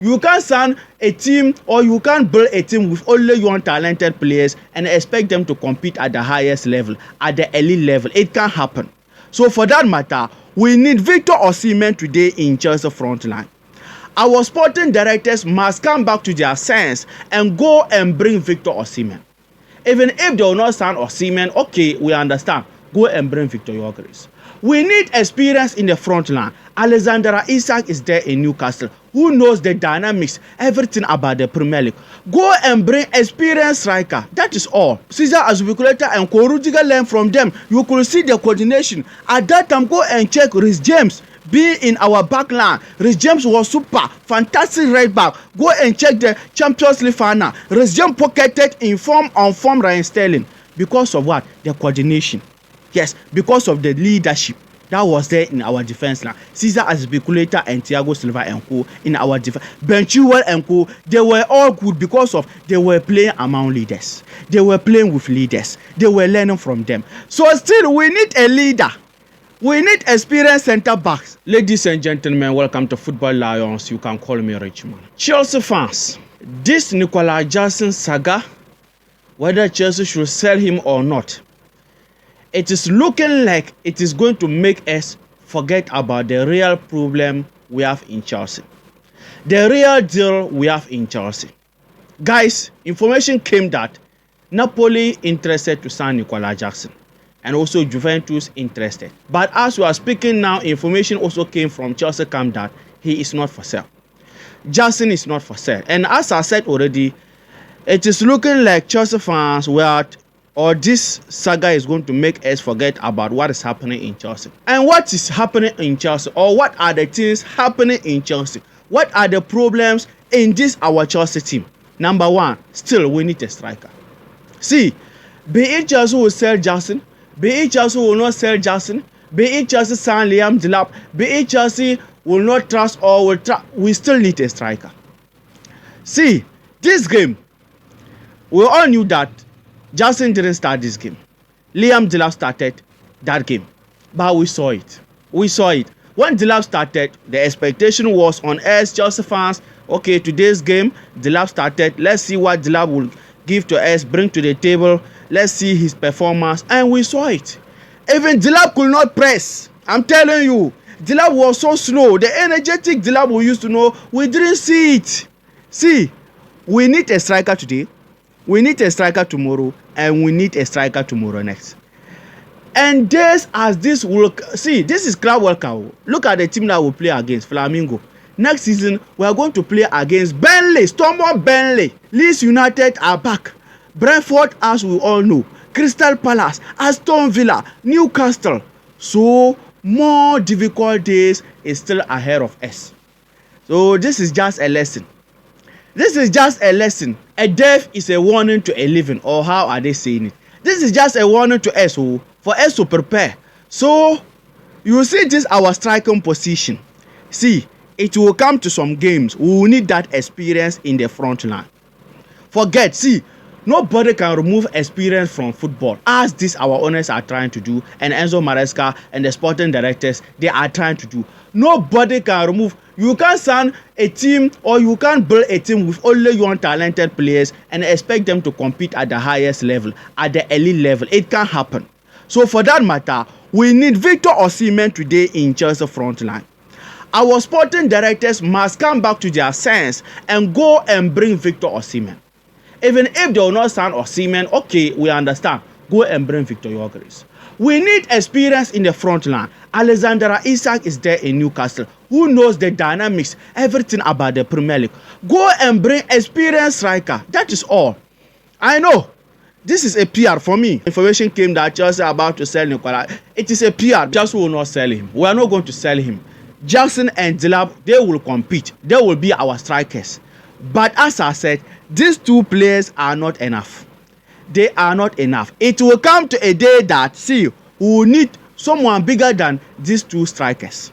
You can't sign a team or you can't build a team with only young talented players and expect them to compete at the highest level, at the elite level. It can't happen. So for that matter, we need Victor Osimhen today in Chelsea front line. Our sporting directors must come back to their sense and go and bring Victor Osimhen. Even if they will not sign Osimhen, okay, we understand. Go and bring Victor Gyökeres. We need experience in the front line. Alexander Isak is there in Newcastle, who knows the dynamics, everything about the Premier League. Go and bring experienced striker. That is all. Cesar Azpilicueta and Korudiger learn from them. You could see the coordination. At that time, go and check Reece James be in our back line. Reece James was super, fantastic right back. Go and check the Champions League final. Reece James pocketed in form on form Ryan Sterling. Because of what? The coordination. Yes, because of the leadership that was there in our defense line. Cesar Azpilicueta and Thiago Silva and co in our defense. Ben Chilwell and co, they were all good because of they were playing among leaders. They were playing with leaders. They were learning from them. So still, we need a leader. We need experienced centre backs. Ladies and gentlemen, welcome to Football Lions. You can call me Richmond. Chelsea fans, this Nicolas Jackson saga, whether Chelsea should sell him or not, it is looking like it is going to make us forget about the real problem we have in Chelsea. The real deal we have in Chelsea. Guys, information came that Napoli interested to sign Nicolas Jackson and also Juventus interested. But as we are speaking now, information also came from Chelsea camp that he is not for sale. Jackson is not for sale. And as I said already, it is looking like Chelsea fans were or this saga is going to make us forget about what is happening in Chelsea. And what is happening in Chelsea, or what are the things happening in Chelsea? What are the problems in this our Chelsea team? Number one, still we need a striker. See, be it Chelsea will sell Jackson, be it Chelsea will not sell Jackson, be it Chelsea sign Liam Delap, be it Chelsea will not trust or will trust, we still need a striker. See, this game, we all knew that Jackson didn't start this game. Liam Delap started that game. But we saw it. We saw it. When Delap started, the expectation was on us, Chelsea fans. Okay, today's game, Delap started. Let's see what Delap will give to us, bring to the table. Let's see his performance. And we saw it. Even Delap could not press. I'm telling you. Delap was so slow. The energetic Delap we used to know, we didn't see it. See, we need a striker today. We need a striker tomorrow, and we need a striker tomorrow next. And this as this will see, this is Club World Cup. Look at the team that will play against Flamengo. Next season, we are going to play against Burnley, Stormont Burnley. Leeds United are back. Brentford, as we all know. Crystal Palace, Aston Villa, Newcastle. So more difficult days is still ahead of us. So this is just a lesson. This is just a lesson. A death is a warning to a living, or how are they saying it? This is just a warning to us, for us to prepare. So, you see this our striking position. See, it will come to some games. We will need that experience in the front line. Forget, see, nobody can remove experience from football, as this our owners are trying to do, and Enzo Maresca and the sporting directors, they are trying to do. Nobody can remove. You can't sign a team or you can't build a team with only young talented players and expect them to compete at the highest level, at the elite level. It can't happen. So for that matter, we need Victor Osimhen today in Chelsea front line. Our sporting directors must come back to their sense and go and bring Victor Osimhen. Even if they will not sign Osimhen, okay, we understand. Go and bring Victor Gyökeres. We need experience in the front line. Alexander Isak is there in Newcastle, who knows the dynamics, everything about the Premier League. Go and bring experienced striker. That is all. I know this is a PR for me. Information came that Chelsea are about to sell Nicolas. It is a PR. Chelsea will not sell him. We are not going to sell him. Jackson and Delap, they will compete. They will be our strikers. But as I said, these two players are not enough. They are not enough. It will come to a day that, see, we will need someone bigger than these two strikers.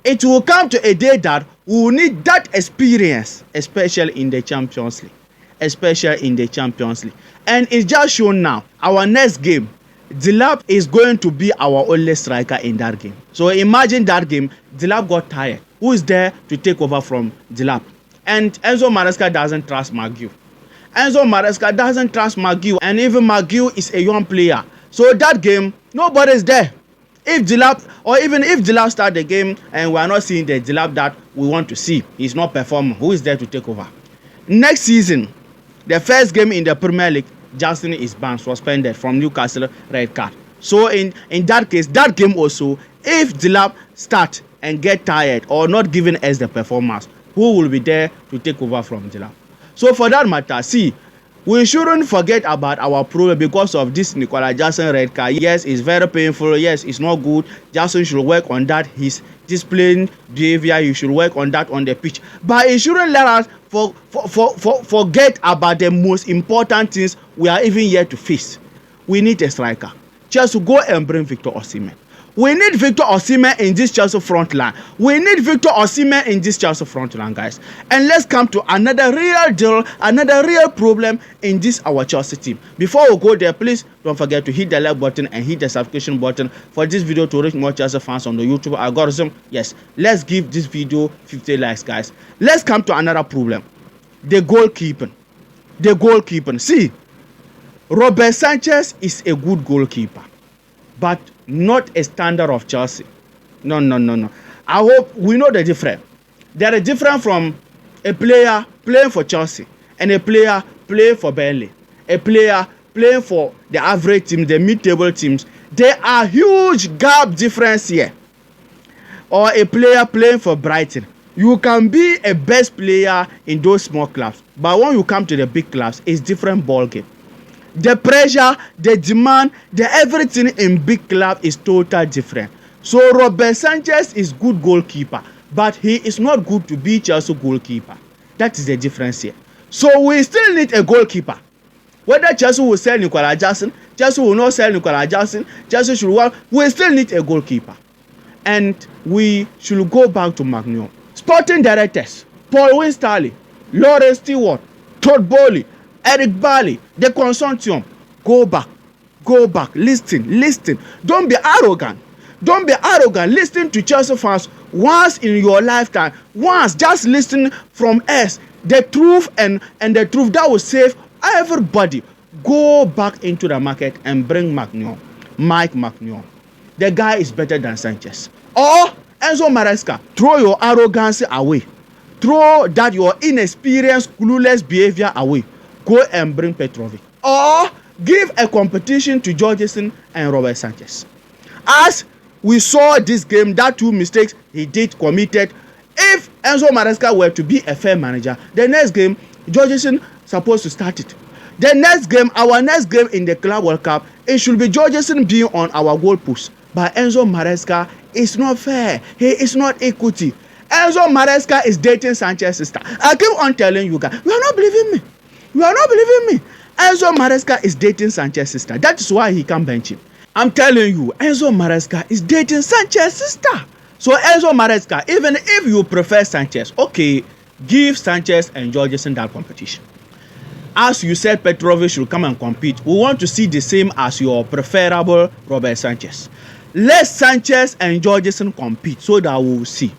It will come to a day that we will need that experience, especially in the Champions League. Especially in the Champions League. And it's just shown now. Our next game, Delap is going to be our only striker in that game. So imagine that game, Delap got tired. Who is there to take over from Delap? And Enzo Maresca doesn't trust Maguire. Enzo Maresca doesn't trust Maguire, and even Maguire is a young player. So that game, nobody's there. If Dilap start the game and we are not seeing the Dilap that we want to see, he's not performing, who is there to take over? Next season, the first game in the Premier League, Justin is banned, suspended from Newcastle, red card. So in that case, that game also, if Dilap start and get tired or not giving us the performance, who will be there to take over from Dilap? So for that matter, see, we shouldn't forget about our problem because of this Nicolas Jackson red card. Yes, it's very painful. Yes, it's not good. Jackson should work on that. His displaying behavior, you should work on that on the pitch. But it shouldn't let us forget about the most important things we are even yet to face. We need a striker. Chelsea, go and bring Victor Osimhen. We need Victor Osimhen in this Chelsea front line. We need Victor Osimhen in this Chelsea front line, guys. And let's come to another real deal, another real problem in this our Chelsea team. Before we go there, please don't forget to hit the like button and hit the subscription button for this video to reach more Chelsea fans on the YouTube algorithm. Yes, let's give this video 50 likes, guys. Let's come to another problem. The goalkeeping. The goalkeeping. See, Robert Sanchez is a good goalkeeper, but not a standard of Chelsea. No. I hope we know the difference. There is a difference from a player playing for Chelsea and a player playing for Burnley. A player playing for the average team, the mid-table teams. There are huge gap difference here. Or a player playing for Brighton. You can be a best player in those small clubs, but when you come to the big clubs, it's different ball game. The pressure, the demand, the everything in big club is totally different. So Robert Sanchez is good goalkeeper, but he is not good to be Chelsea goalkeeper. That is the difference here. So we still need a goalkeeper. Whether Chelsea will sell Nicolas Jackson, Chelsea will not sell Nicolas Jackson, Chelsea should want, we still need a goalkeeper. And we should go back to Maguire. Sporting directors, Paul Winstanley, Lawrence Stewart, Todd Bowley, Eric Bailly, the consortium, go back, listen. Don't be arrogant. Listen to Chelsea fans once in your lifetime. Once, just listen from us. The truth and the truth that will save everybody. Go back into the market and bring Mike Maguire. The guy is better than Sanchez. Or Enzo Maresca, throw your arrogance away. Throw that your inexperienced, clueless behavior away. Go and bring Petrovic. Or give a competition to Jorgensen and Robert Sanchez. As we saw this game, that two mistakes he committed. If Enzo Maresca were to be a fair manager, the next game, Jorgensen supposed to start it. The next game, our next game in the Club World Cup, it should be Jorgensen being on our goal post. But Enzo Maresca is not fair. He is not equity. Enzo Maresca is dating Sanchez's sister. I keep on telling you guys, you are not believing me. Enzo Maresca is dating Sanchez's sister. That is why he can't bench him. I'm telling you, Enzo Maresca is dating Sanchez's sister. So Enzo Maresca, even if you prefer Sanchez, okay, give Sanchez and Jorgensen that competition. As you said, Petrovic should come and compete. We want to see the same as your preferable Robert Sanchez. Let Sanchez and Jorgensen compete so that we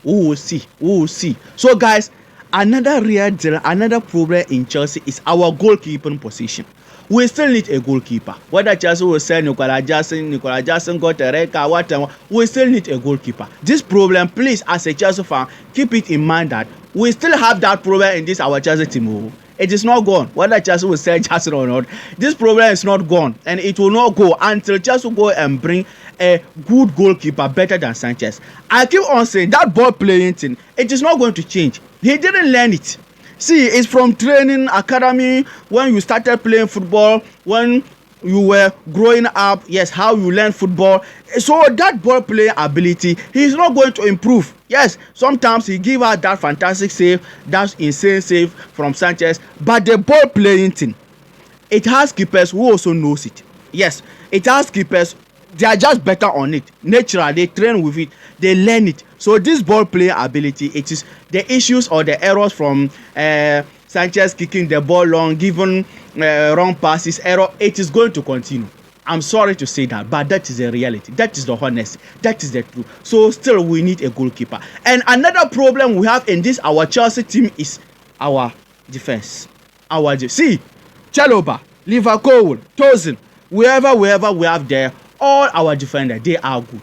will see. So guys, another real deal, another problem in Chelsea is our goalkeeping position. We still need a goalkeeper. Whether Chelsea will sell Nicolas Jackson got a red card, whatever, we still need a goalkeeper. This problem, please, as a Chelsea fan, keep it in mind that we still have that problem in this our Chelsea team. It is not gone. Whether Chelsea will sell Jackson or not, this problem is not gone, and it will not go until Chelsea go and bring a good goalkeeper better than Sanchez. I keep on saying that ball playing thing, it is not going to change. He didn't learn it. See, it's from training academy, when you started playing football, when you were growing up, yes, how you learn football. So that ball playing ability, he's not going to improve. Yes, sometimes he give out that fantastic save, that insane save from Sanchez, but the ball playing thing, it has keepers who also knows it. Yes, it has keepers, they are just better on it. Naturally, they train with it, they learn it. So this ball playing ability, it is the issues or the errors from Sanchez kicking the ball long, giving wrong passes, error, it is going to continue. I'm sorry to say that, but that is the reality. That is the honesty. That is the truth. So still we need a goalkeeper. And another problem we have in this our Chelsea team is our defense. See, Chalobah, Liverpool, Tosin, wherever we have there, all our defenders, they are good.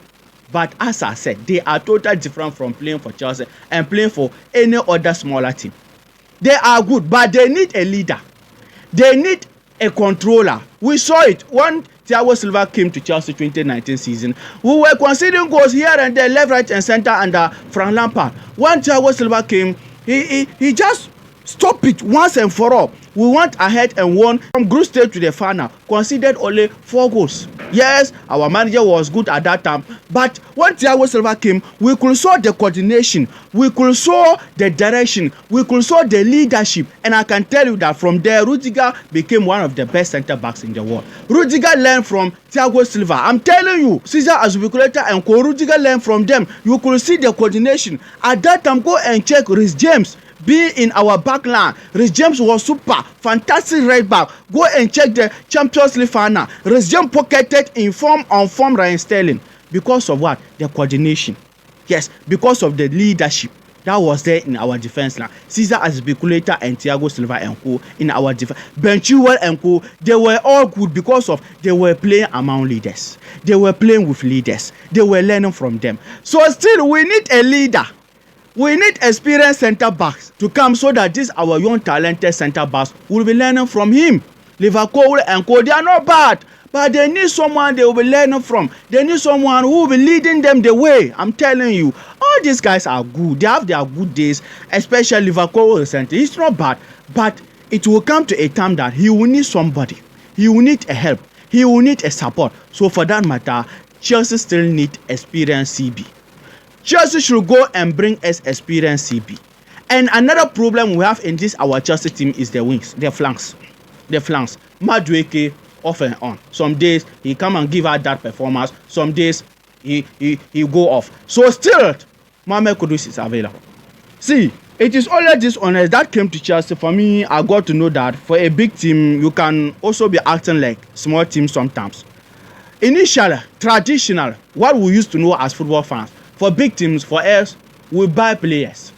But as I said, they are totally different from playing for Chelsea and playing for any other smaller team. They are good, but they need a leader. They need a controller. We saw it when Thiago Silva came to Chelsea 2019 season. We were conceding goals here and there, left, right, and center under Frank Lampard. When Thiago Silva came, he just stopped it once and for all. We went ahead and won from group stage to the final, conceded only 4 goals. Yes, our manager was good at that time, but when Thiago Silva came, we could saw the coordination, we could saw the direction, we could saw the leadership, and I can tell you that from there, Rudiger became one of the best centre backs in the world. Rudiger learned from Thiago Silva. I'm telling you, Cesar Azpilicueta and Rudiger learned from them. You could see the coordination. At that time, go and check Reece James being in our back line. Reece James was super, fantastic right back. Go and check the Champions League final. Reece James pocketed in form on form Ryan Sterling. Because of what? The coordination. Yes, because of the leadership that was there in our defense line. Cesar Azpilicueta and Thiago Silva and co in our defense. Ben Chilwell and co, they were all good because of they were playing among leaders. They were playing with leaders. They were learning from them. So still, we need a leader. We need experienced centre backs to come so that this our young talented centre backs will be learning from him. Liverpool and co, they are not bad, but they need someone they will be learning from. They need someone who will be leading them the way. I'm telling you, all these guys are good. They have their good days, especially Liverpool recently. It's not bad, but it will come to a time that he will need somebody. He will need a help. He will need a support. So for that matter, Chelsea still need experienced CB. Chelsea should go and bring us experienced CB. And another problem we have in this our Chelsea team is the wings, the flanks. Madueke off and on. Some days he come and give out that performance. Some days he go off. So still, Mohamed Kudus is available. See, it is only this honest that came to Chelsea. For me, I got to know that for a big team, you can also be acting like small teams sometimes. Initially, traditional, what we used to know as football fans, for big teams, for us, we buy players.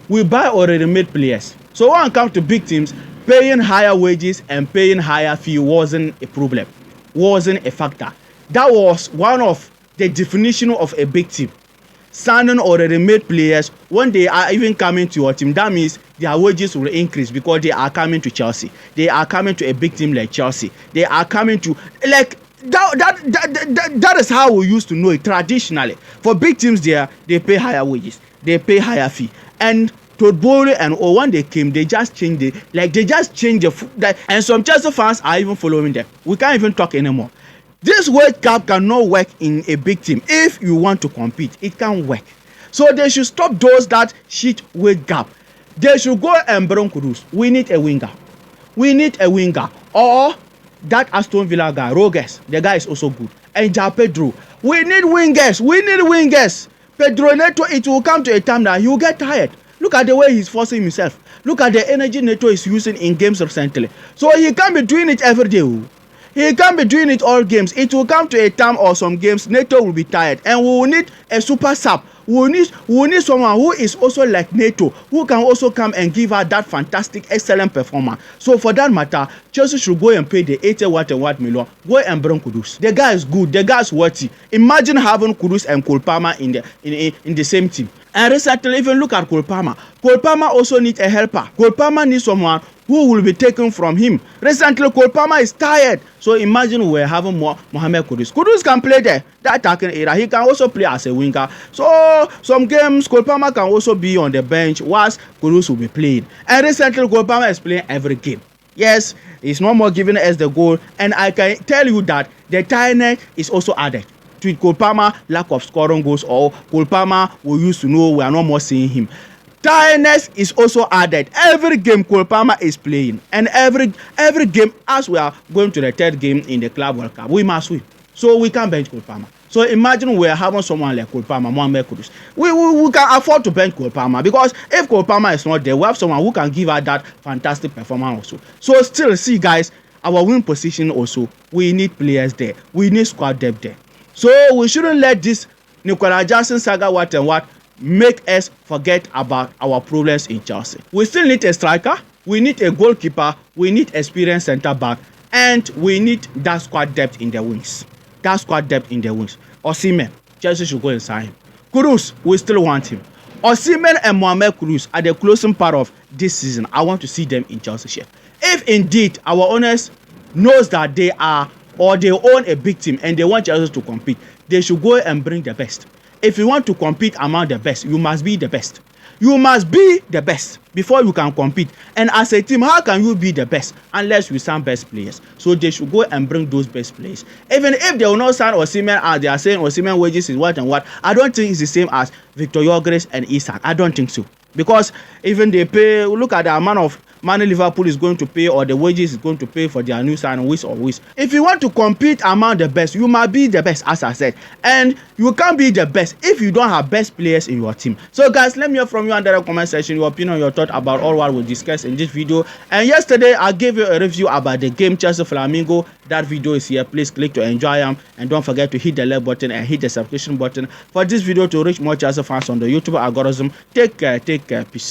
We buy already made players. So when it comes to big teams, paying higher wages and paying higher fee wasn't a problem, wasn't a factor. That was one of the definition of a big team. Signing already made players, when they are even coming to your team, that means their wages will increase because they are coming to Chelsea. They are coming to a big team like Chelsea. They are coming to, like, that is how we used to know it traditionally. For big teams there, they pay higher wages, they pay higher fee. And Todbori and when they came, they just changed it. Like they just changed the and some Chelsea fans are even following them. We can't even talk anymore. This wage cap cannot work in a big team. If you want to compete, it can't work. So they should stop those that shit wage gap. They should go and bring Kudus. We need a winger. We need a winger. Or that Aston Villa guy, Roges, the guy is also good. And Ja Pedro. We need wingers. We need wingers. Pedro Neto, it will come to a time that he will get tired. Look at the way he's forcing himself. Look at the energy Neto is using in games recently. So he can't be doing it every day. He can't be doing it all games. It will come to a time or some games Neto will be tired. And we will need a super sub. We need someone who is also like Neto, who can also come and give her that fantastic, excellent performance. So for that matter, Chelsea should go and pay the 80 what million. Go and bring Kudus. The guy is good. The guy is worthy. Imagine having Kudus and Cole Palmer in the same team. And recently, even look at Cole Palmer. Cole Palmer also needs a helper. Cole Palmer needs someone who will be taken from him. Recently, Cole Palmer is tired. So imagine we're having more Mohamed Kudus. Kudus can play there, that attacking area. He can also play as a winger. So some games, Cole Palmer can also be on the bench whilst Kudus will be playing. And recently, Cole Palmer is playing every game. Yes, he's no more giving us the goal. And I can tell you that the tiredness is also added. With Cole Palmer, lack of scoring goals, or Cole Palmer, we used to know we are no more seeing him. Tiredness is also added. Every game Cole Palmer is playing, and every game as we are going to the third game in the Club World Cup, we must win. So we can't bench Cole Palmer. So imagine we are having someone like Cole Palmer, Mohamed Kudus. We can afford to bench Cole Palmer because if Cole Palmer is not there, we have someone who can give us that fantastic performance also. So still, see guys, our win position also, we need players there. We need squad depth there. So we shouldn't let this Nicola Jackson saga what make us forget about our problems in Chelsea. We still need a striker, we need a goalkeeper, we need experienced centre back, and we need that squad depth in the wings. Osimhen, Chelsea should go and sign him. Kudus, we still want him. Osimhen and Mohamed Kudus are the closing part of this season. I want to see them in Chelsea shirt. If indeed our owners knows that they are or they own a big team and they want Chelsea to compete, they should go and bring the best. If you want to compete among the best, you must be the best. You must be the best before you can compete. And as a team, how can you be the best unless you sign best players? So they should go and bring those best players. Even if they will not sign Osimhen as they are saying Osimhen wages is what and what, I don't think it's the same as Victor Gyökeres and Isak. I don't think so. Because even they pay, look at the amount of money Liverpool is going to pay or the wages is going to pay for their new signing, which or which. If you want to compete among the best, you must be the best, as I said. And you can't be the best if you don't have best players in your team. So guys, let me hear from you under the comment section, your opinion, your thought about all what we discussed in this video. And yesterday, I gave you a review about the game Chelsea Flamingo. That video is here. Please click to enjoy them. And don't forget to hit the like button and hit the subscription button for this video to reach more Chelsea fans on the YouTube algorithm. Take care, peace.